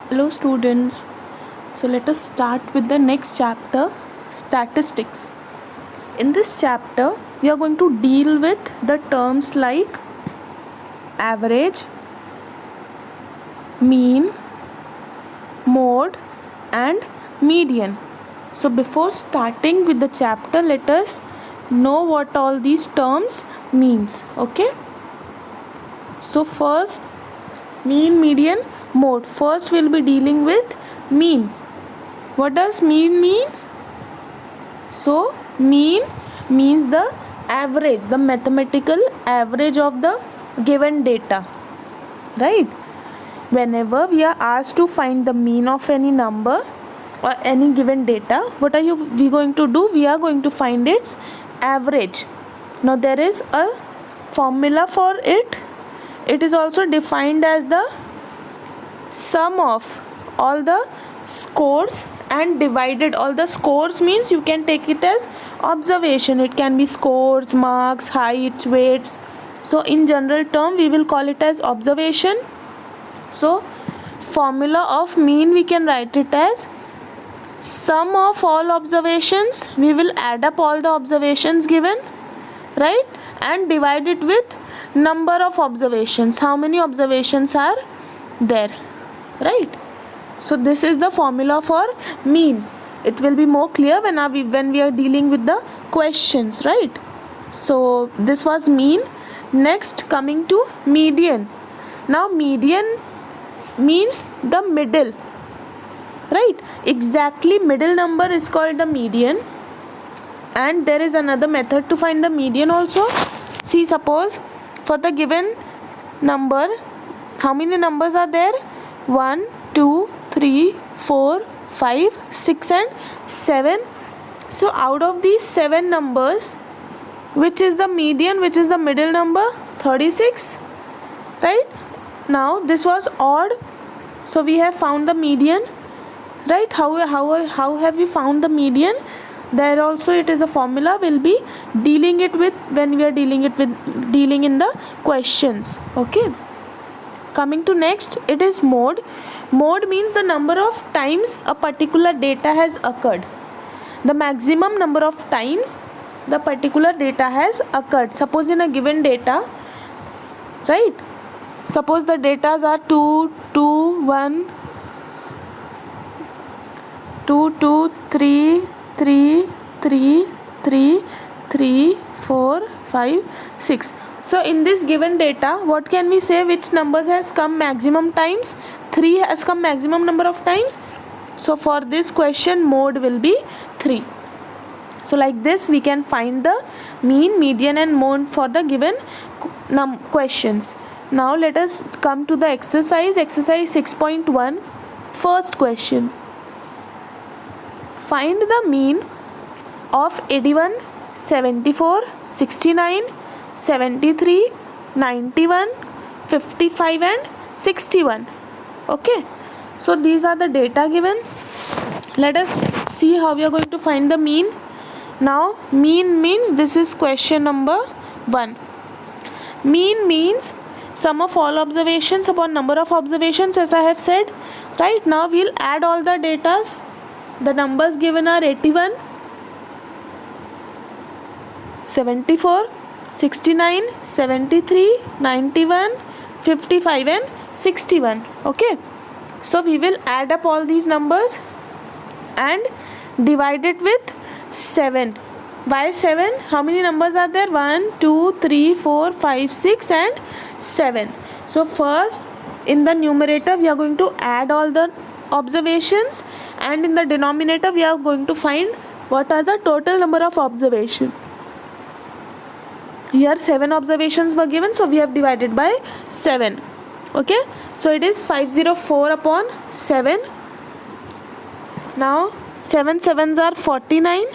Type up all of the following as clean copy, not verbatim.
Hello students. So let us start with the next chapter, statistics. In this chapter, we are going to deal with the terms like average, mean, mode and median. So before starting with the chapter, let us know what all these terms means. Okay? So first, mean, median, mode. First we'll be dealing with mean. What does mean means? So mean means the average, the mathematical average of the given data, right? Whenever we are asked to find the mean of any number or any given data, what are we going to do? We are going to find its average. Now there is a formula for it. It is also defined as the sum of all the scores and divided. All the scores means you can take it as observation. It can be scores, marks, heights, weights. So in general term we will call it as observation. So formula of mean, we can write it as sum of all observations. We will add up all the observations given, right, and divide it with number of observations. How many observations are there, right? So this is the formula for mean. It will be more clear when we are dealing with the questions, right? So this was mean. Next, coming to median. Now median means the middle, right? Exactly middle number is called the median. And there is another method to find the median also. See, suppose for the given number, how many numbers are there? 1, 2, 3, 4, 5, 6 and 7. So out of these 7 numbers, which is the median, which is the middle number? 36, right? Now this was odd, so we have found the median, right? How have we found the median? There also it is a formula. We'll be dealing it with when we are dealing in the questions. Okay, coming to next, it is mode. Mode means the number of times a particular data has occurred, the maximum number of times the particular data has occurred. Suppose in a given data, right, suppose the datas are 2, 2, 1, 2, 2, 3, 3, 3, 3, 3, 4, 5, 6. So in this given data, what can we say? Which numbers has come maximum times? 3 has come maximum number of times. So for this question, mode will be 3. So like this we can find the mean, median and mode for the given questions. Now let us come to the exercise 6.1. First question. Find the mean of 81, 74, 69, 73, 91, 55 and 61. Okay, so these are the data given. Let us see how we are going to find the mean. Now mean means, this is question number 1. Mean means sum of all observations upon number of observations, as I have said. Right, now we'll add all the datas. The numbers given are 81, 74, 69, 73, 91, 55 and 61. Okay, so we will add up all these numbers and divide it with 7. Why 7? How many numbers are there? 1, 2, 3, 4, 5, 6 and 7. So first, in the numerator we are going to add all the observations, and in the denominator we are going to find what are the total number of observations. Here 7 observations were given, so we have divided by 7. Okay, so it is 504 upon 7. Now 7 sevens are 49,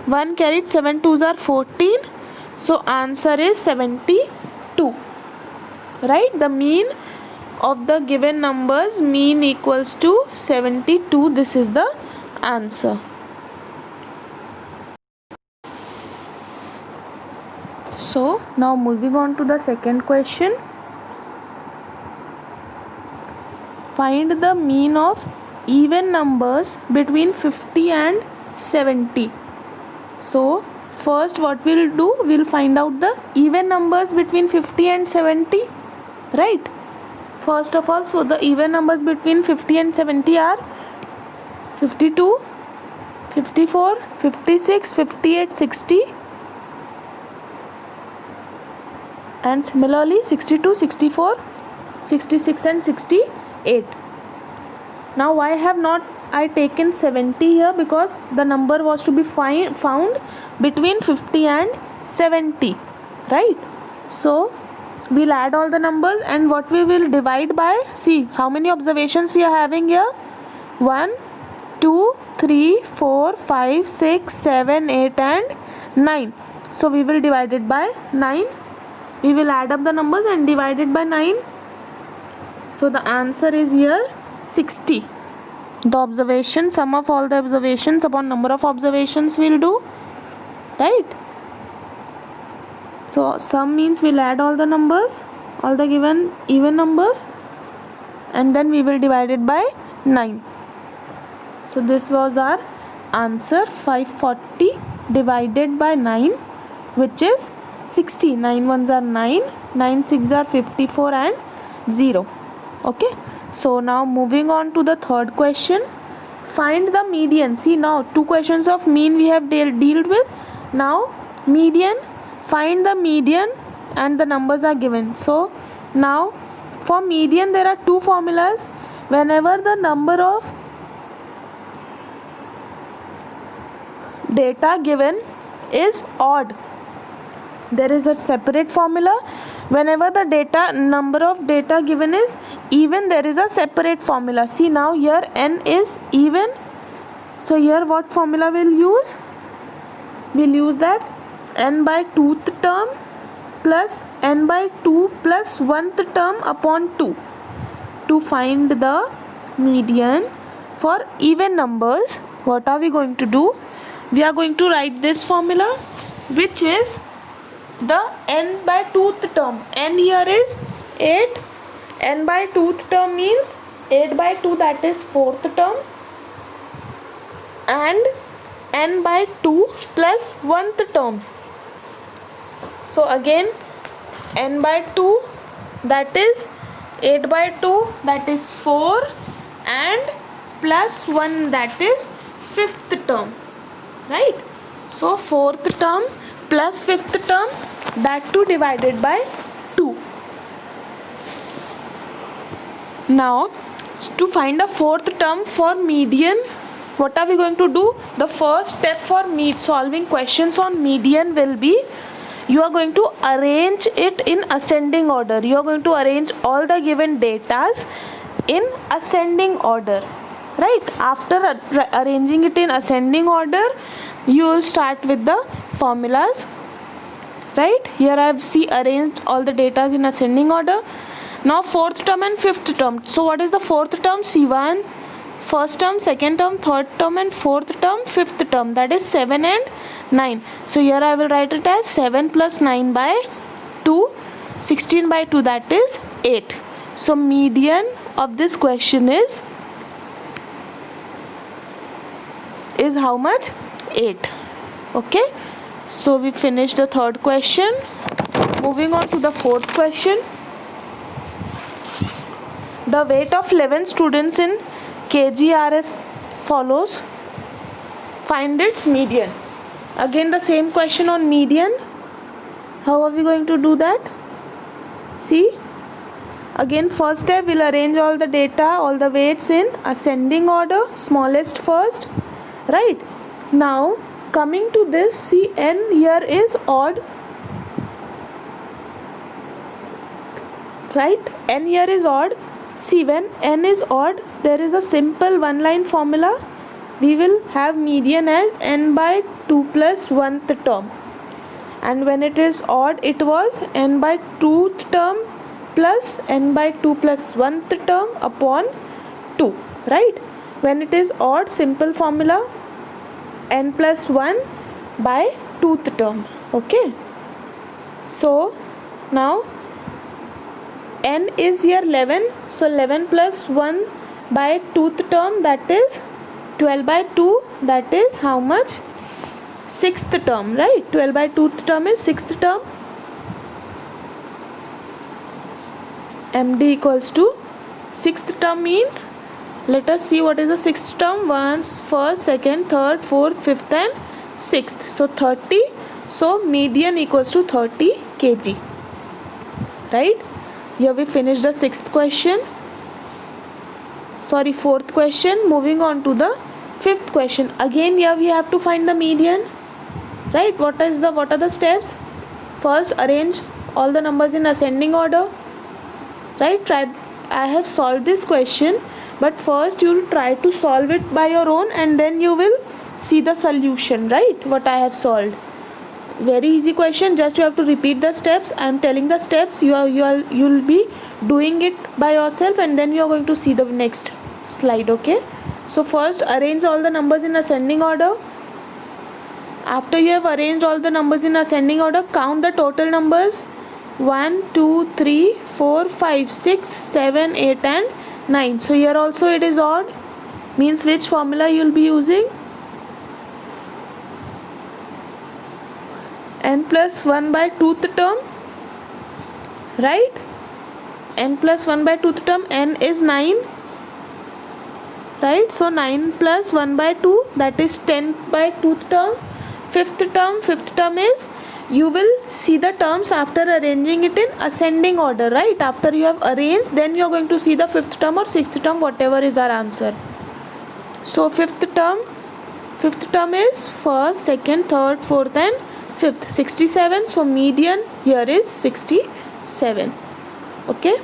1 carried, 7 twos are 14. So answer is 72. Right, the mean of the given numbers, mean equals to 72. This is the answer. So now moving on to the second question. find the mean of even numbers between 50 and 70. So first what we'll do, we'll find out the even numbers between 50 and 70, right? First of all, so the even numbers between 50 and 70 are 52, 54, 56, 58, 60, and similarly 62, 64, 66 and 68. Now why have not I taken 70 here? Because the number was to be found between 50 and 70, right? So we'll add all the numbers, and what we will divide by, see how many observations we are having here. 1, 2, 3, 4, 5, 6, 7, 8 and 9. So we will divide it by 9. We will add up the numbers and divide it by 9. So the answer is here 60. The observation, sum of all the observations upon number of observations we'll do, right? So sum means we'll add all the numbers, all the given even numbers, and then we will divide it by 9. So this was our answer, 540 divided by 9, which is 60. 9 ones are 9, 9 6 are 54 and 0. Okay, so now moving on to the third question. Find the median. See, now 2 questions of mean we have dealt with. Now median, find the median, and the numbers are given. So now for median there are 2 formulas. Whenever the number of data given is odd, there is a separate formula. Whenever the number of data given is even, there is a separate formula. See, now here n is even, so here what formula we'll use? We'll use that n by 2th term plus n by 2 plus 1th term upon 2 to find the median for even numbers. What are we going to do? We are going to write this formula, which is the n by 2th term. N here is 8. N by 2th term means 8 by 2, that is 4th term, and n by 2 plus 1th term. So again n by 2, that is 8 by 2, that is 4, and plus 1, that is 5th term, right? So 4th term plus 5th term, that too divided by 2. Now to find a 4th term for median, what are we going to do? The first step for solving questions on median will be, you are going to arrange it in ascending order. You are going to arrange all the given datas in ascending order, right? After arranging it in ascending order, you will start with the formulas, right? Here I have arranged all the data in ascending order. Now 4th term and 5th term. So what is the 4th term? C1, first term, second term, third term and 4th term, 5th term, that is 7 and 9. So here I will write it as 7 plus 9 by 2, 16 by 2, that is 8. So median of this question is how much? 8. Okay, so we finished the third question. Moving on to the fourth question. The weight of 11 students in KGRS follows. Find its median. Again the same question on median. How are we going to do that? See, again first step, we'll arrange all the data, all the weights in ascending order, smallest first, right? Now coming to this, see, n here is odd, right? N here is odd. See, when n is odd, there is a simple one line formula. We will have median as n by 2 plus 1th term, and when it is odd, it was n by 2th term plus n by 2 plus 1th term upon 2, right? When it is odd, simple formula n plus 1 by 2th term. Okay, so now n is here 11, so 11 plus 1 by 2th term, that is 12 by 2, that is how much? 6th term, right? 12 by 2th term is 6th term. MD equals to 6th term means, let us see what is the 6th term. 1st, 2nd, 3rd, 4th, 5th and 6th. So 30. So median equals to 30 kg. Right? Here we finished the 6th question. Sorry, 4th question. Moving on to the 5th question. Again here we have to find the median. Right? What are the steps? First, arrange all the numbers in ascending order. Right? I have solved this question, but first you will try to solve it by your own and then you will see the solution, right? What I have solved. Very easy question, just you have to repeat the steps. I am telling the steps, you'll be doing it by yourself and then you are going to see the next slide, okay? So first, arrange all the numbers in ascending order. After you have arranged all the numbers in ascending order, count the total numbers. 1, 2, 3, 4, 5, 6, 7, 8 and 9. So here also it is odd. Means which formula you will be using? N plus 1 by 2th term. Right? N plus 1 by 2th term. N is 9. Right? So 9 plus 1 by 2, that is 10 by 2th term. 5th term is, you will see the terms after arranging it in ascending order, right? After you have arranged, then you are going to see the 5th term or 6th term, whatever is our answer. So 5th term is 1st, 2nd, 3rd, 4th and 5th. 67. So median here is 67. Okay.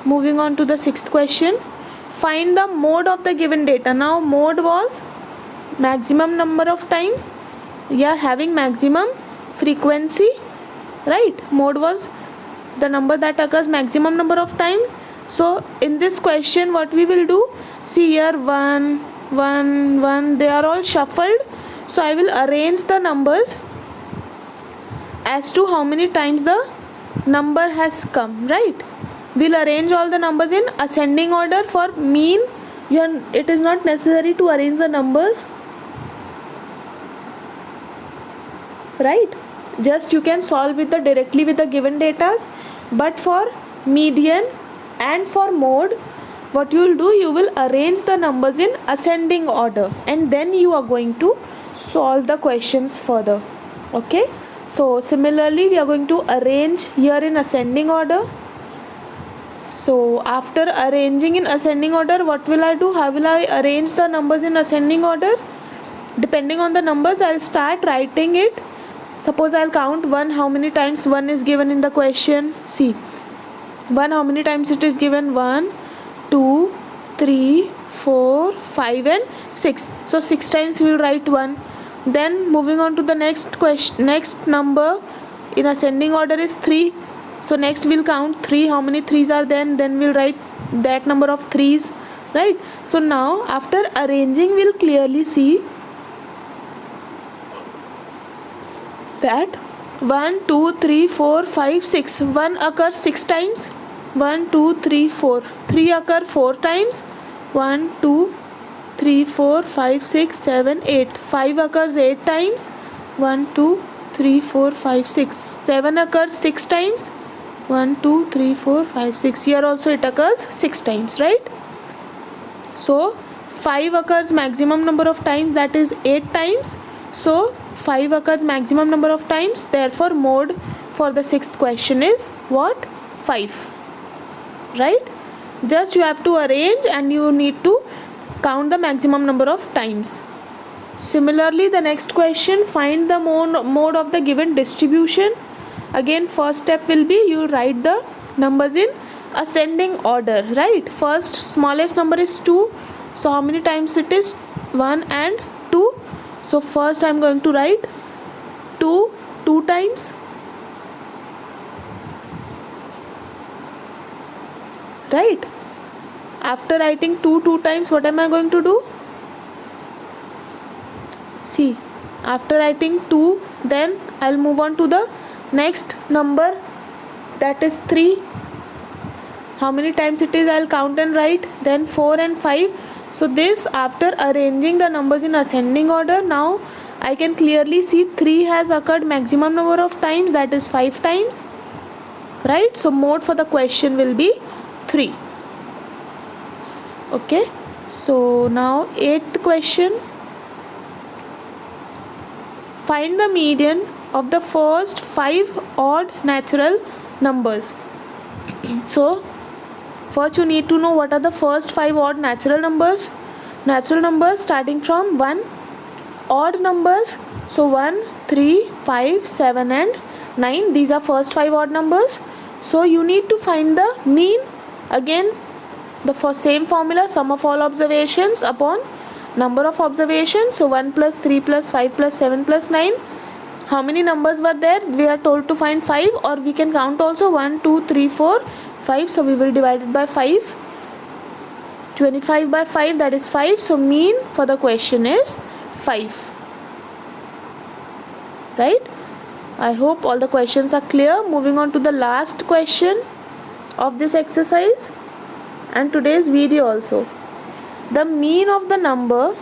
Moving on to the 6th question. Find the mode of the given data. Now mode was maximum number of times. We are having maximum frequency, right? Mode was the number that occurs maximum number of times. So in this question what we will do, see here 1, 1, 1, they are all shuffled. So I will arrange the numbers as to how many times the number has come, right? We'll arrange all the numbers in ascending order. For mean, it is not necessary to arrange the numbers, right? Just you can solve with directly with the given data. But for median and for mode, what you will do, you will arrange the numbers in ascending order and then you are going to solve the questions further. Okay, so similarly we are going to arrange here in ascending order. So after arranging in ascending order, what will I do? How will I arrange the numbers in ascending order? Depending on the numbers, I'll start writing it. Suppose I'll count 1, how many times 1 is given in the question. See, 1 how many times it is given? 1, 2, 3, 4, 5 and 6. So 6 times we will write 1. Then moving on to the next question, next number in ascending order is 3. So next we'll count 3, how many 3s are there, then we'll write that number of 3s, right? So now after arranging, we'll clearly see that 1, 2, 3, 4, 5, 6. 1 occurs 6 times. 1, 2, 3, 4. 3 occur 4 times. 1, 2, 3, 4, 5, 6, 7, 8. 5 occurs 8 times. 1, 2, 3, 4, 5, 6. 7 occurs 6 times. 1, 2, 3, 4, 5, 6. Here also it occurs 6 times, right? So 5 occurs maximum number of times, that is 8 times. So 5 occurs maximum number of times. Therefore mode for the 6th question is what? 5. Right? Just you have to arrange and you need to count the maximum number of times. Similarly, the next question, find the mode of the given distribution. Again, first step will be you write the numbers in ascending order, right? First smallest number is 2. So how many times it is? 1 and 2. So first I am going to write 2 times. Right? After writing 2 times, what am I going to do? See, after writing 2, then I'll move on to the next number, that is 3. how many times it is, I'll count and write. Then 4 and 5. So this, after arranging the numbers in ascending order, now I can clearly see 3 has occurred maximum number of times, that is 5 times, right? So mode for the question will be 3. Okay, so now 8th question. Find the median of the first 5 odd natural numbers. So first you need to know what are the first 5 odd natural numbers. Natural numbers starting from 1. Odd numbers, so 1, 3, 5, 7 and 9. These are first 5 odd numbers. So you need to find the mean. Again, the same formula, sum of all observations upon number of observations. So 1 plus 3 plus 5 plus 7 plus 9. How many numbers were there? We are told to find 5, or we can count also 1, 2, 3, 4, 5. So we will divide it by 5. 25 by 5, that is 5. So mean for the question is 5. Right? I hope all the questions are clear. Moving on to the last question of this exercise and today's video also. The mean of the number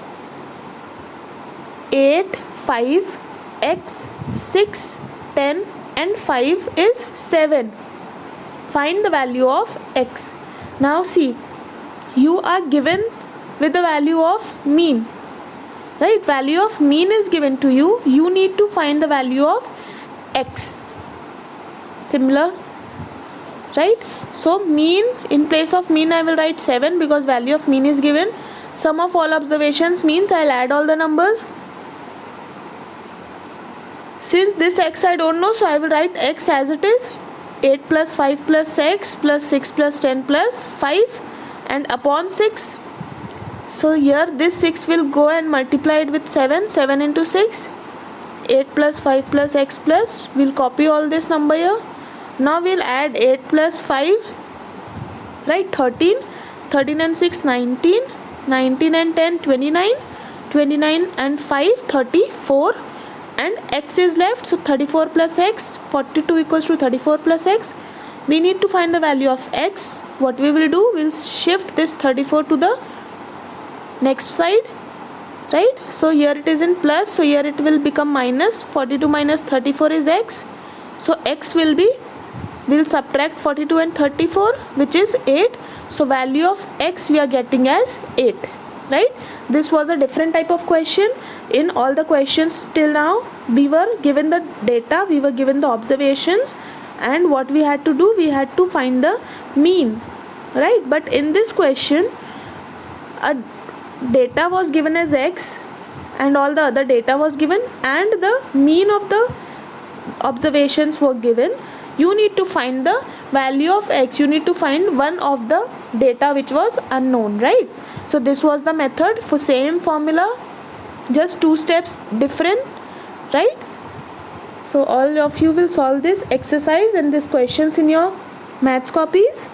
8, 5, x, 6, 10 and 5 is 7. Find the value of x. Now see, you are given with the value of mean, right? Value of mean is given to you. You need to find the value of x. Similar, right? So mean, in place of mean I will write 7 because value of mean is given. Sum of all observations means I'll add all the numbers. Since this x I don't know, so I will write x as it is. 8 plus 5 plus x plus 6 plus 10 plus 5 and upon 6. So here this 6 will go and multiply it with 7. 7 into 6. 8 plus 5 plus x plus. We'll copy all this number here. Now we'll add 8 plus 5. Right, 13. 13 and 6, 19. 19 and 10, 29. 29 and 5, 34. And x is left, so 34 plus x, 42 equals to 34 plus x. We need to find the value of x. What we will do, we'll shift this 34 to the next side, right? So here it is in plus, so here it will become minus. 42 minus 34 is x. So x will be, we'll subtract 42 and 34, which is 8. So value of x we are getting as 8. Right? This was a different type of question. In all the questions till now, we were given the data, we were given the observations, and what we had to do, we had to find the mean, right? But in this question, a data was given as x and all the other data was given and the mean of the observations were given. You need to find the value of x. You need to find one of the data which was unknown, right? So this was the method for same formula, just 2 steps different, right? So all of you will solve this exercise and these questions in your maths copies.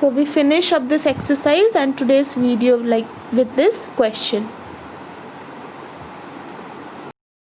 So we finish up this exercise and today's video like with this question.